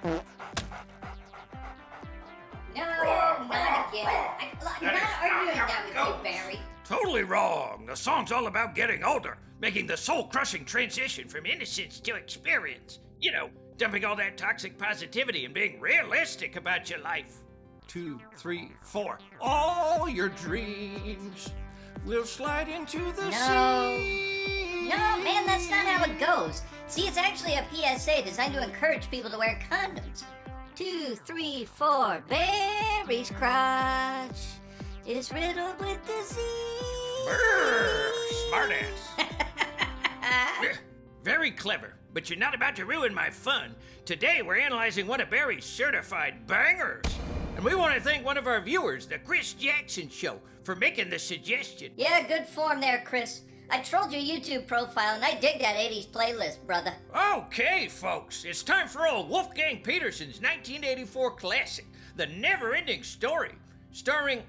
No, not again. I'm not arguing that with you, Barry. Totally wrong. The song's all about getting older, making the soul-crushing transition from innocence to experience. You know, dumping all that toxic positivity and being realistic about your life. 2, 3, 4. All your dreams will slide into the sea. No, man, that's not how it goes. See, it's actually a PSA designed to encourage people to wear condoms. 2, 3, 4. Barry's crotch is riddled with disease. Brr, smartass. Very clever, but you're not about to ruin my fun. Today we're analyzing one of Barry's certified bangers. And we want to thank one of our viewers, the Chris Jackson Show, for making the suggestion. Yeah, good form there, Chris. I trolled your YouTube profile and I dig that 80s playlist, brother. Okay, folks, it's time for old Wolfgang Petersen's 1984 classic, The NeverEnding Story, starring,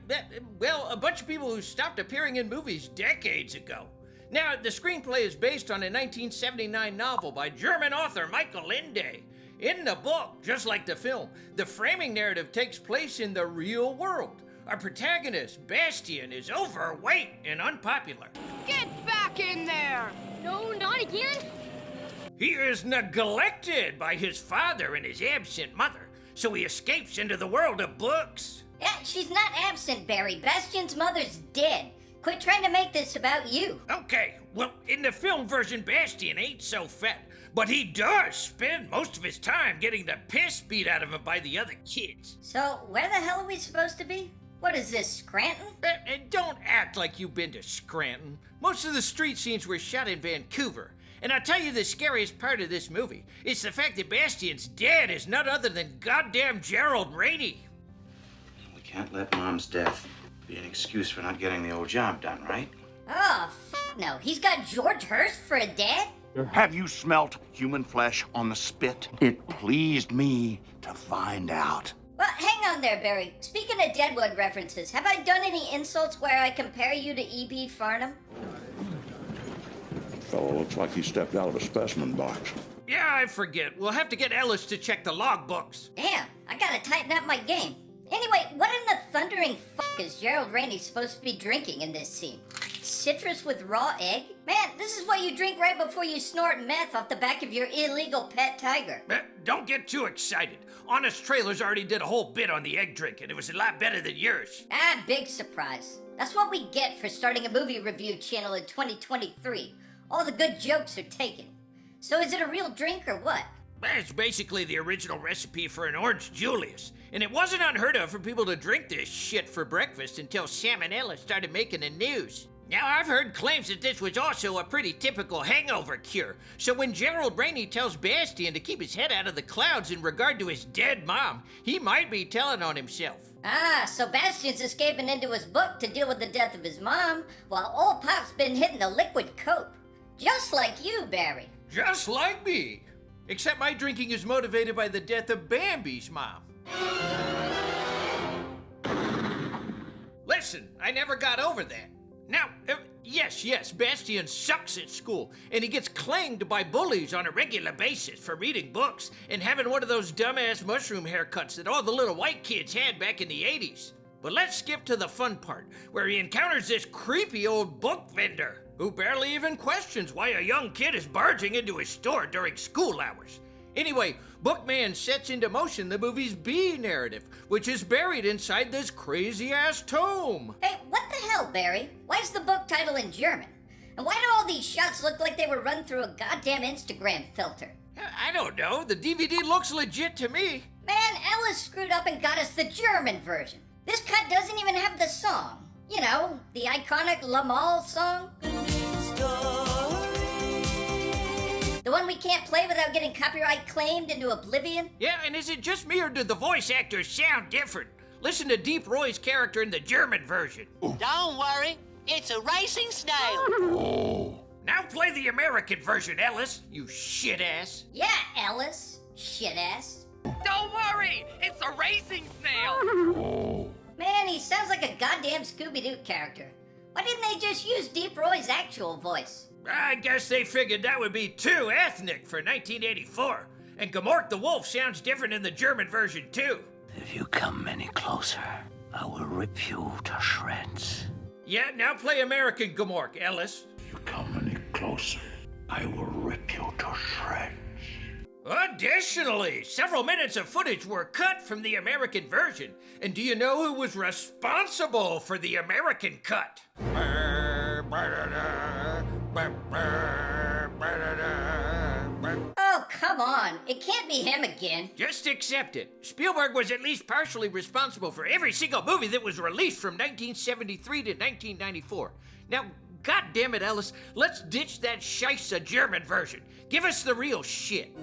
well, a bunch of people who stopped appearing in movies decades ago. Now, the screenplay is based on a 1979 novel by German author Michael Ende. In the book, just like the film, the framing narrative takes place in the real world. Our protagonist, Bastian, is overweight and unpopular. Get back in there! No, not again! He is neglected by his father and his absent mother, so he escapes into the world of books. Yeah, she's not absent, Barry. Bastian's mother's dead. Quit trying to make this about you. Okay, well, in the film version, Bastian ain't so fat, but he does spend most of his time getting the piss beat out of him by the other kids. So, where the hell are we supposed to be? What is this, Scranton? And don't act like you've been to Scranton. Most of the street scenes were shot in Vancouver. And I'll tell you the scariest part of this movie. It's the fact that Bastian's dad is none other than goddamn Gerald Rainey. We can't let Mom's death be an excuse for not getting the old job done, right? Oh, no. He's got George Hurst for a dad? Have you smelt human flesh on the spit? It pleased me to find out. Well, hang on there, Barry. Speaking of Deadwood references, have I done any insults where I compare you to E.B. Farnham? Fellow looks like he stepped out of a specimen box. Yeah, I forget. We'll have to get Ellis to check the logbooks. Damn, I gotta tighten up my game. Anyway, what in the thundering fuck is Gerald Rainey supposed to be drinking in this scene? Citrus with raw egg? Man, this is what you drink right before you snort meth off the back of your illegal pet tiger. Don't get too excited. Honest Trailers already did a whole bit on the egg drink, and it was a lot better than yours. Ah, big surprise. That's what we get for starting a movie review channel in 2023. All the good jokes are taken. So is it a real drink or what? It's basically the original recipe for an Orange Julius, and it wasn't unheard of for people to drink this shit for breakfast until Salmonella started making the news. Now, I've heard claims that this was also a pretty typical hangover cure, so when Gerald Rainey tells Bastian to keep his head out of the clouds in regard to his dead mom, he might be telling on himself. Ah, so Bastian's escaping into his book to deal with the death of his mom, while old Pop's been hitting the liquid coke. Just like you, Barry. Just like me. Except my drinking is motivated by the death of Bambi's mom. Listen, I never got over that. Now, yes, Bastian sucks at school, and he gets clanged by bullies on a regular basis for reading books and having one of those dumbass mushroom haircuts that all the little white kids had back in the 80s. But let's skip to the fun part, where he encounters this creepy old book vendor who barely even questions why a young kid is barging into his store during school hours. Anyway, Bookman sets into motion the movie's B narrative, which is buried inside this crazy-ass tome. Hey, what the hell, Barry? Why is the book title in German? And why do all these shots look like they were run through a goddamn Instagram filter? I don't know. The DVD looks legit to me. Man, Ellis screwed up and got us the German version. This cut doesn't even have the song. You know, the iconic La Mall song. The one we can't play without getting copyright claimed into oblivion? Yeah, and is it just me or did the voice actors sound different? Listen to Deep Roy's character in the German version. Don't worry, it's a Racing Snail. Oh. Now play the American version, Ellis, you shit-ass. Yeah, Ellis, shit-ass. Don't worry, it's a Racing Snail. Oh. Man, he sounds like a goddamn Scooby-Doo character. Why didn't they just use Deep Roy's actual voice? I guess they figured that would be too ethnic for 1984. And Gmork the wolf sounds different in the German version, too. If you come any closer, I will rip you to shreds. Yeah, now play American Gmork, Ellis. If you come any closer, I will rip you to shreds. Additionally, several minutes of footage were cut from the American version. And do you know who was responsible for the American cut? Oh, come on. It can't be him again. Just accept it. Spielberg was at least partially responsible for every single movie that was released from 1973 to 1994. Now, goddammit, Ellis, let's ditch that scheisse German version. Give us the real shit.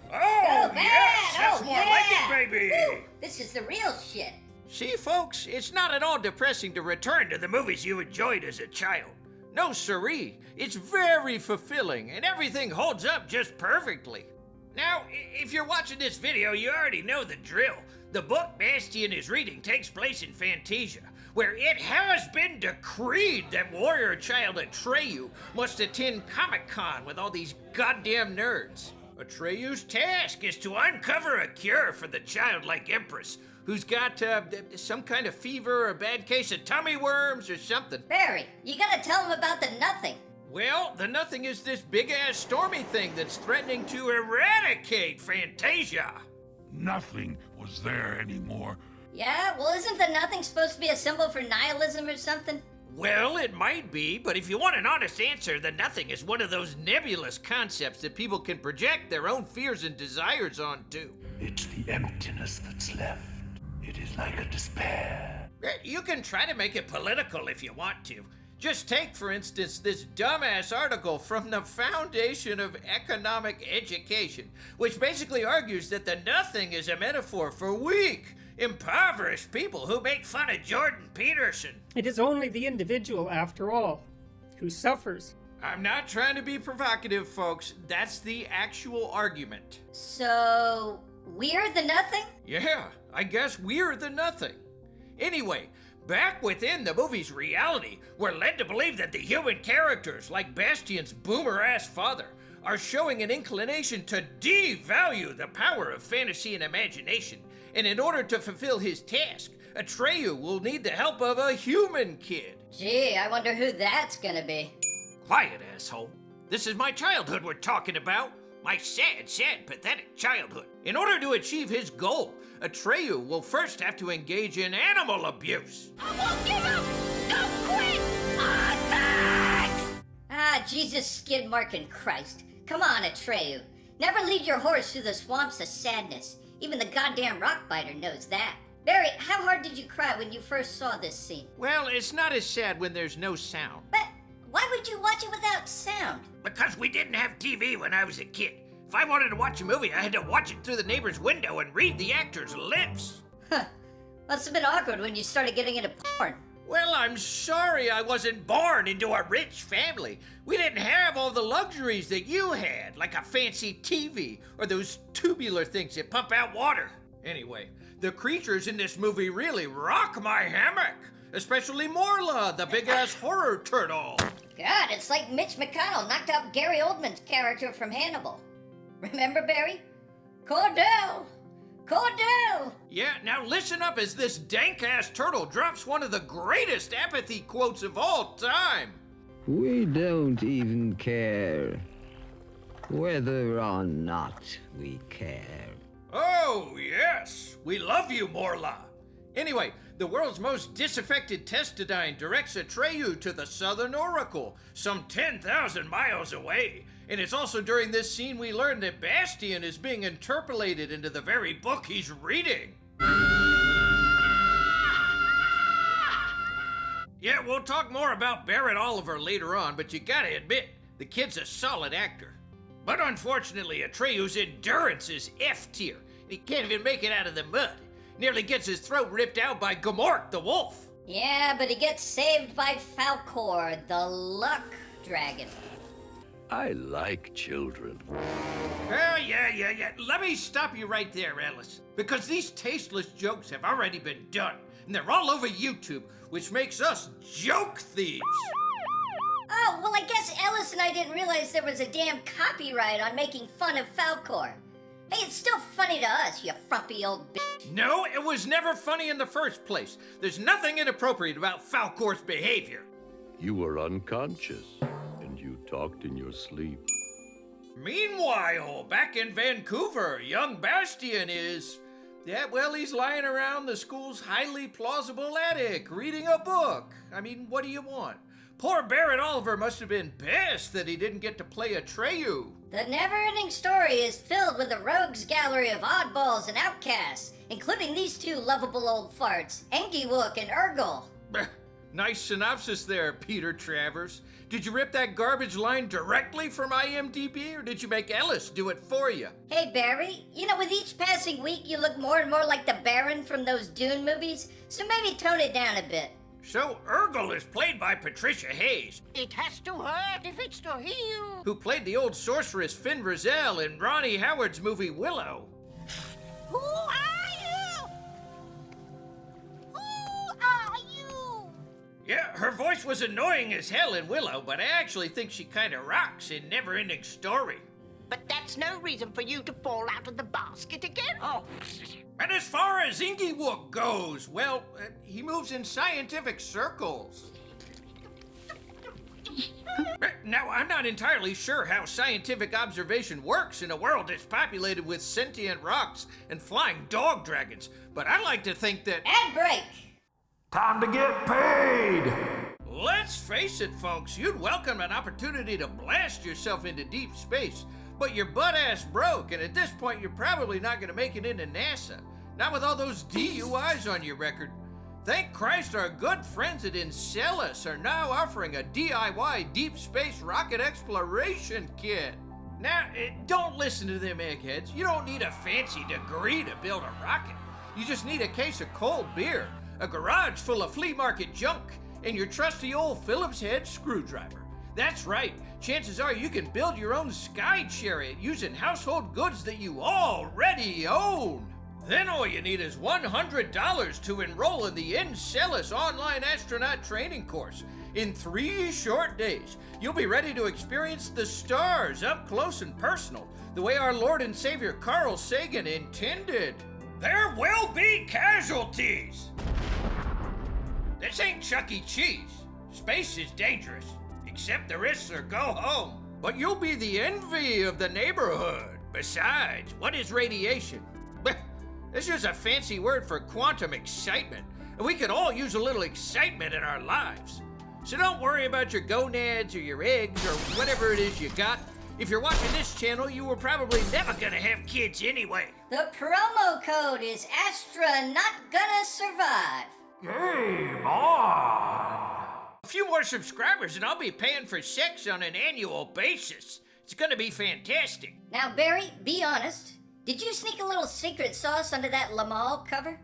Oh, yes, that's more like it, baby. Woo, this is the real shit. See, folks, it's not at all depressing to return to the movies you enjoyed as a child. No siree, it's very fulfilling, and everything holds up just perfectly. Now, if you're watching this video, you already know the drill. The book Bastian is reading takes place in Fantasia, where it has been decreed that warrior child Atreyu must attend Comic-Con with all these goddamn nerds. Atreyu's task is to uncover a cure for the childlike empress, who's got some kind of fever or a bad case of tummy worms or something. Barry, you gotta tell him about the nothing. Well, the nothing is this big-ass stormy thing that's threatening to eradicate Fantasia. Nothing was there anymore. Yeah, well, isn't the nothing supposed to be a symbol for nihilism or something? Well, it might be, but if you want an honest answer, the nothing is one of those nebulous concepts that people can project their own fears and desires onto. It's the emptiness that's left. It is like a despair. You can try to make it political if you want to. Just take, for instance, this dumbass article from the Foundation of Economic Education, which basically argues that the nothing is a metaphor for weak, impoverished people who make fun of Jordan Peterson. It is only the individual, after all, who suffers. I'm not trying to be provocative, folks. That's the actual argument. So, we're the nothing? Yeah, I guess we're the nothing. Anyway, back within the movie's reality, we're led to believe that the human characters, like Bastian's boomer-ass father, are showing an inclination to devalue the power of fantasy and imagination. And in order to fulfill his task, Atreyu will need the help of a human kid. Gee, I wonder who that's gonna be. Quiet, asshole. This is my childhood we're talking about. My sad, sad, pathetic childhood. In order to achieve his goal, Atreyu will first have to engage in animal abuse. I won't give up! Don't quit! Attack! Ah, Jesus, skid mark and Christ. Come on, Atreyu. Never lead your horse through the swamps of sadness. Even the goddamn Rockbiter knows that. Barry, how hard did you cry when you first saw this scene? Well, it's not as sad when there's no sound. But why would you watch it without sound? Because we didn't have TV when I was a kid. If I wanted to watch a movie, I had to watch it through the neighbor's window and read the actor's lips. Huh. Must have been awkward when you started getting into porn. Well, I'm sorry I wasn't born into a rich family. We didn't have all the luxuries that you had, like a fancy TV or those tubular things that pump out water. Anyway, the creatures in this movie really rock my hammock, especially Morla, the big-ass horror turtle. God, it's like Mitch McConnell knocked out Gary Oldman's character from Hannibal. Remember, Barry? Cordell! Cordell! Yeah, now listen up as this dank-ass turtle drops one of the greatest apathy quotes of all time. We don't even care whether or not we care. Oh, yes. We love you, Morla. Anyway, the world's most disaffected Testadine directs Atreyu to the Southern Oracle, some 10,000 miles away. And it's also during this scene we learn that Bastian is being interpolated into the very book he's reading. Yeah, we'll talk more about Barrett Oliver later on, but you gotta admit, the kid's a solid actor. But unfortunately, Atreyu's endurance is F tier. He can't even make it out of the mud. Nearly gets his throat ripped out by Gmork the wolf. Yeah, but he gets saved by Falkor, the luck dragon. I like children. Oh, yeah. Let me stop you right there, Alice. Because these tasteless jokes have already been done, and they're all over YouTube, which makes us joke thieves. Oh, well, I guess Ellis and I didn't realize there was a damn copyright on making fun of Falkor. Hey, it's still funny to us, you frumpy old bitch. No, it was never funny in the first place. There's nothing inappropriate about Falkor's behavior. You were unconscious, and you talked in your sleep. Meanwhile, back in Vancouver, young Bastian is... Yeah, well, he's lying around the school's highly plausible attic, reading a book. I mean, what do you want? Poor Barrett Oliver must have been pissed that he didn't get to play Atreyu. The NeverEnding Story is filled with a rogues gallery of oddballs and outcasts, including these two lovable old farts, Engiwook and Urgle. Nice synopsis there, Peter Travers. Did you rip that garbage line directly from IMDb, or did you make Ellis do it for you? Hey, Barry, you know, with each passing week, you look more and more like the Baron from those Dune movies, so maybe tone it down a bit. So Urgle is played by Patricia Hayes, It has to hurt if it's to heal. who played the old sorceress Finn Rizal in Ronnie Howard's movie Willow. Who are you? Who are you? Yeah, her voice was annoying as hell in Willow, but I actually think she kinda rocks in NeverEnding Story. But that's no reason for you to fall out of the basket again. Oh. And as far as Engiwook goes, well, he moves in scientific circles. Now, I'm not entirely sure how scientific observation works in a world that's populated with sentient rocks and flying dog dragons, but I like to think that... Ad break! Time to get paid! Let's face it, folks, you'd welcome an opportunity to blast yourself into deep space, but your butt-ass broke, and at this point you're probably not going to make it into NASA. Not with all those DUIs on your record. Thank Christ our good friends at Incellus are now offering a DIY deep space rocket exploration kit. Now, don't listen to them eggheads. You don't need a fancy degree to build a rocket. You just need a case of cold beer, a garage full of flea market junk, and your trusty old Phillips head screwdriver. That's right. Chances are you can build your own sky chariot using household goods that you already own. Then all you need is $100 to enroll in the Incellus online astronaut training course. In 3 short days, you'll be ready to experience the stars up close and personal, the way our Lord and Savior Carl Sagan intended. There will be casualties. This ain't Chuck E. Cheese. Space is dangerous. Accept the risks or go home. But you'll be the envy of the neighborhood. Besides, what is radiation? It's just a fancy word for quantum excitement, and we could all use a little excitement in our lives. So don't worry about your gonads or your eggs or whatever it is you got. If you're watching this channel, you were probably never gonna have kids anyway. The promo code is Astra Not Gonna Survive. Game on! A few more subscribers and I'll be paying for sex on an annual basis. It's gonna be fantastic. Now, Barry, be honest. Did you sneak a little secret sauce under that Lamal cover?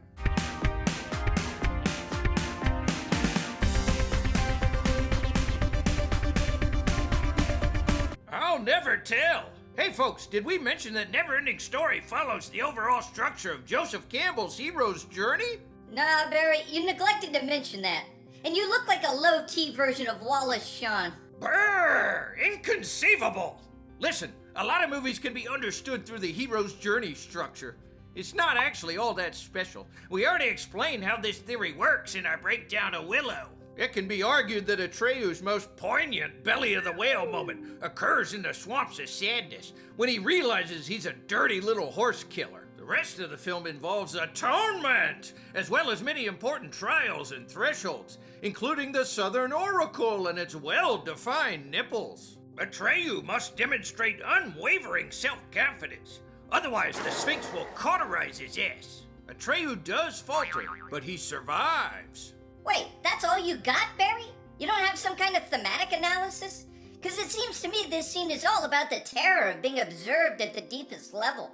I'll never tell. Hey folks, did we mention that NeverEnding Story follows the overall structure of Joseph Campbell's hero's journey? Nah, Barry, you neglected to mention that. And you look like a low-T version of Wallace Shawn. Brrr! Inconceivable! Listen, a lot of movies can be understood through the hero's journey structure. It's not actually all that special. We already explained how this theory works in our breakdown of Willow. It can be argued that Atreyu's most poignant belly of the whale moment occurs in the swamps of sadness, when he realizes he's a dirty little horse killer. The rest of the film involves atonement, as well as many important trials and thresholds, including the Southern Oracle and its well-defined nipples. Atreyu must demonstrate unwavering self-confidence, otherwise the Sphinx will cauterize his ass. Atreyu does falter, but he survives. Wait, that's all you got, Barry? You don't have some kind of thematic analysis? Because it seems to me this scene is all about the terror of being observed at the deepest level.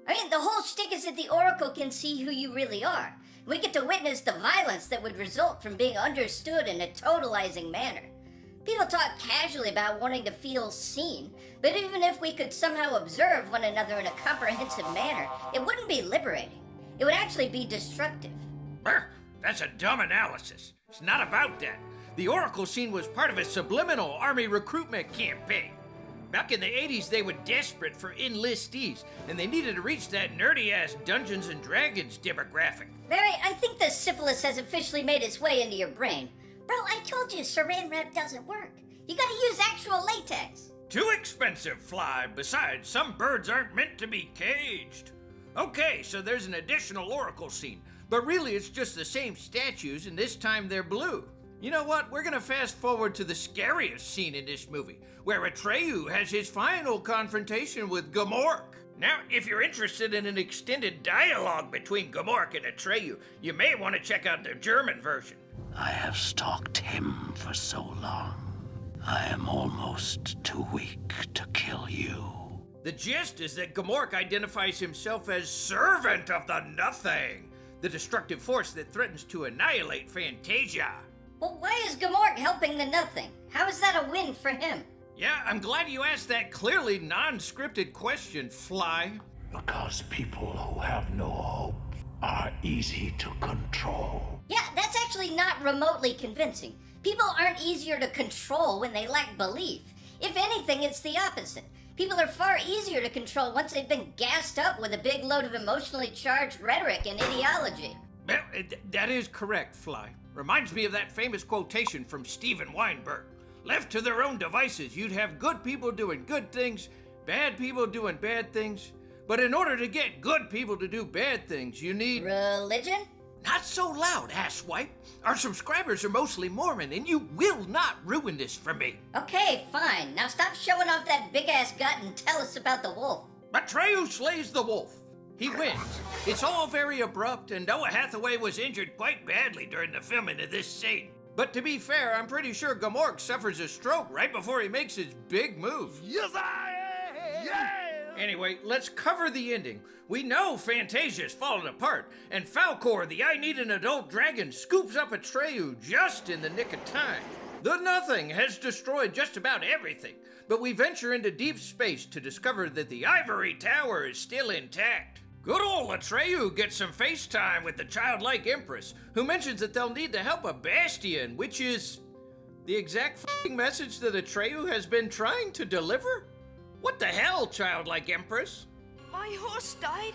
I mean, the whole shtick is that the Oracle can see who you really are. We get to witness the violence that would result from being understood in a totalizing manner. People talk casually about wanting to feel seen, but even if we could somehow observe one another in a comprehensive manner, it wouldn't be liberating. It would actually be destructive. Brr, that's a dumb analysis. It's not about that. The Oracle scene was part of a subliminal army recruitment campaign. Back in the 80s, they were desperate for enlistees, and they needed to reach that nerdy-ass Dungeons & Dragons demographic. Barry, I think the syphilis has officially made its way into your brain. Bro, I told you saran wrap doesn't work. You gotta use actual latex. Too expensive, Fly. Besides, some birds aren't meant to be caged. Okay, so there's an additional Oracle scene, but really it's just the same statues, and this time they're blue. You know what? We're gonna fast forward to the scariest scene in this movie, where Atreyu has his final confrontation with Gmork. Now, if you're interested in an extended dialogue between Gmork and Atreyu, you may want to check out the German version. I have stalked him for so long. I am almost too weak to kill you. The gist is that Gmork identifies himself as Servant of the Nothing, the destructive force that threatens to annihilate Fantasia. Well, why is Gmork helping the Nothing? How is that a win for him? Yeah, I'm glad you asked that clearly non-scripted question, Fly. Because people who have no hope are easy to control. Yeah, that's actually not remotely convincing. People aren't easier to control when they lack belief. If anything, it's the opposite. People are far easier to control once they've been gassed up with a big load of emotionally charged rhetoric and ideology. Well, that is correct, Fly. Reminds me of that famous quotation from Steven Weinberg. Left to their own devices, you'd have good people doing good things, bad people doing bad things. But in order to get good people to do bad things, you need... Religion? Not so loud, asswipe. Our subscribers are mostly Mormon, and you will not ruin this for me. Okay, fine. Now stop showing off that big-ass gut and tell us about the wolf. Atreyu slays the wolf. He wins. It's all very abrupt, and Noah Hathaway was injured quite badly during the filming of this scene. But to be fair, I'm pretty sure Gmork suffers a stroke right before he makes his big move. Yes, I am! Yeah! Anyway, let's cover the ending. We know Fantasia's fallen apart, and Falkor, the I-need-an-adult dragon, scoops up Atreyu just in the nick of time. The Nothing has destroyed just about everything, but we venture into deep space to discover that the Ivory Tower is still intact. Good old Atreyu gets some FaceTime with the childlike Empress, who mentions that they'll need the help of Bastian, which is the exact f***ing message that Atreyu has been trying to deliver? What the hell, childlike Empress? My horse died.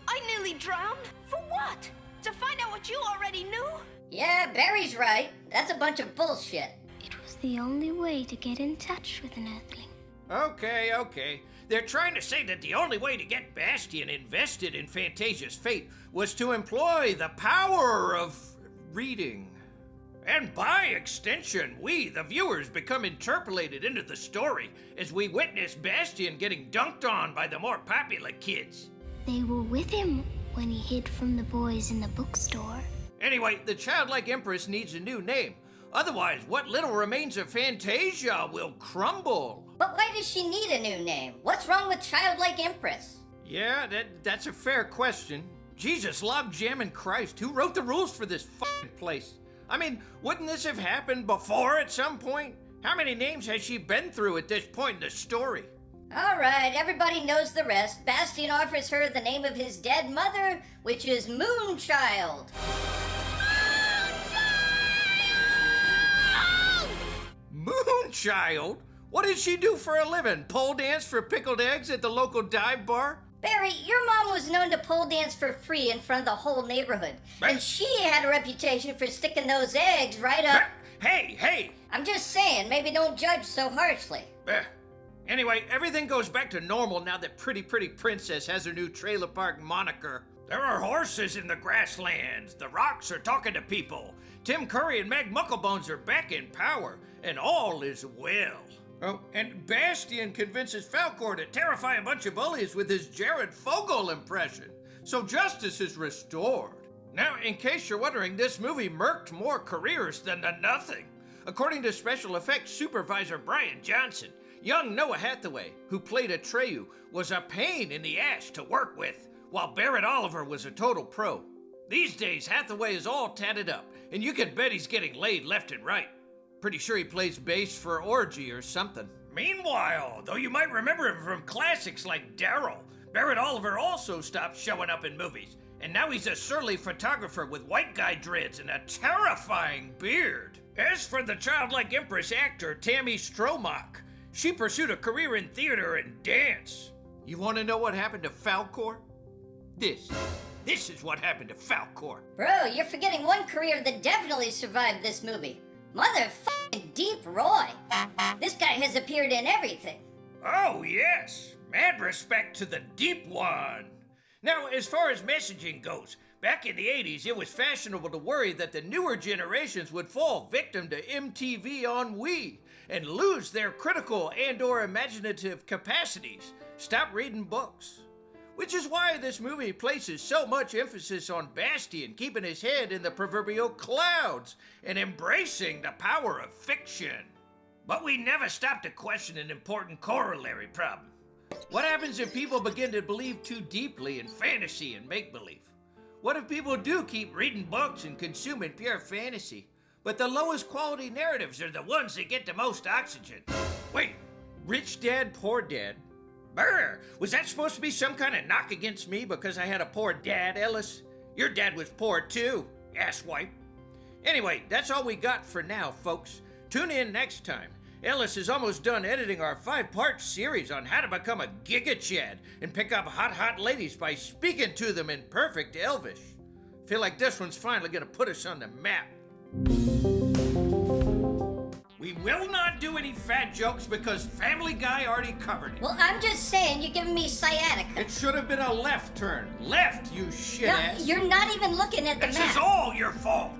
I nearly drowned. For what? To find out what you already knew? Yeah, Barry's right. That's a bunch of bullshit. It was the only way to get in touch with an Earthling. Okay. They're trying to say that the only way to get Bastian invested in Fantasia's fate was to employ the power of reading. And by extension, we, the viewers, become interpolated into the story as we witness Bastian getting dunked on by the more popular kids. They were with him when he hid from the boys in the bookstore. Anyway, the childlike Empress needs a new name. Otherwise, what little remains of Fantasia will crumble. But why does she need a new name? What's wrong with childlike Empress? Yeah, that's a fair question. Jesus, log jamming Christ, who wrote the rules for this f***ing place? I mean, wouldn't this have happened before at some point? How many names has she been through at this point in the story? All right, everybody knows the rest. Bastian offers her the name of his dead mother, which is Moonchild. Moonchild? What did she do for a living? Pole dance for pickled eggs at the local dive bar? Barry, your mom was known to pole dance for free in front of the whole neighborhood. And she had a reputation for sticking those eggs right up... Hey! I'm just saying, maybe don't judge so harshly. Anyway, everything goes back to normal now that Pretty Princess has her new trailer park moniker. There are horses in the grasslands. The rocks are talking to people. Tim Curry and Meg Mucklebones are back in power. And all is well. Oh, and Bastian convinces Falkor to terrify a bunch of bullies with his Jared Fogle impression. So justice is restored. Now, in case you're wondering, this movie murked more careers than The Nothing. According to special effects supervisor Brian Johnson, young Noah Hathaway, who played Atreyu, was a pain in the ass to work with, while Barrett Oliver was a total pro. These days, Hathaway is all tatted up, and you can bet he's getting laid left and right. Pretty sure he plays bass for Orgy or something. Meanwhile, though you might remember him from classics like Daryl, Barrett Oliver also stopped showing up in movies, and now he's a surly photographer with white guy dreads and a terrifying beard. As for the childlike empress actor Tami Stronach, she pursued a career in theater and dance. You want to know what happened to Falkor? This is what happened to Falkor. Bro, you're forgetting one career that definitely survived this movie. Motherfucking Deep Roy. This guy has appeared in everything. Oh, yes. Mad respect to the Deep One. Now, as far as messaging goes, back in the 80s, it was fashionable to worry that the newer generations would fall victim to MTV ennui and lose their critical and/or imaginative capacities, stop reading books. Which is why this movie places so much emphasis on Bastian keeping his head in the proverbial clouds and embracing the power of fiction. But we never stop to question an important corollary problem. What happens if people begin to believe too deeply in fantasy and make-believe? What if people do keep reading books and consuming pure fantasy, but the lowest quality narratives are the ones that get the most oxygen? Wait, Rich Dad, Poor Dad? Brr, was that supposed to be some kind of knock against me because I had a poor dad, Ellis? Your dad was poor too, asswipe. Anyway, that's all we got for now, folks. Tune in next time. Ellis is almost done editing our 5-part series on how to become a giga-chad and pick up hot ladies by speaking to them in perfect Elvish. Feel like this one's finally gonna put us on the map. We will not do any fat jokes because Family Guy already covered it. Well, I'm just saying, you're giving me sciatica. It should have been a left turn. Left, you shit ass. No, you're not even looking at the map. This is all your fault.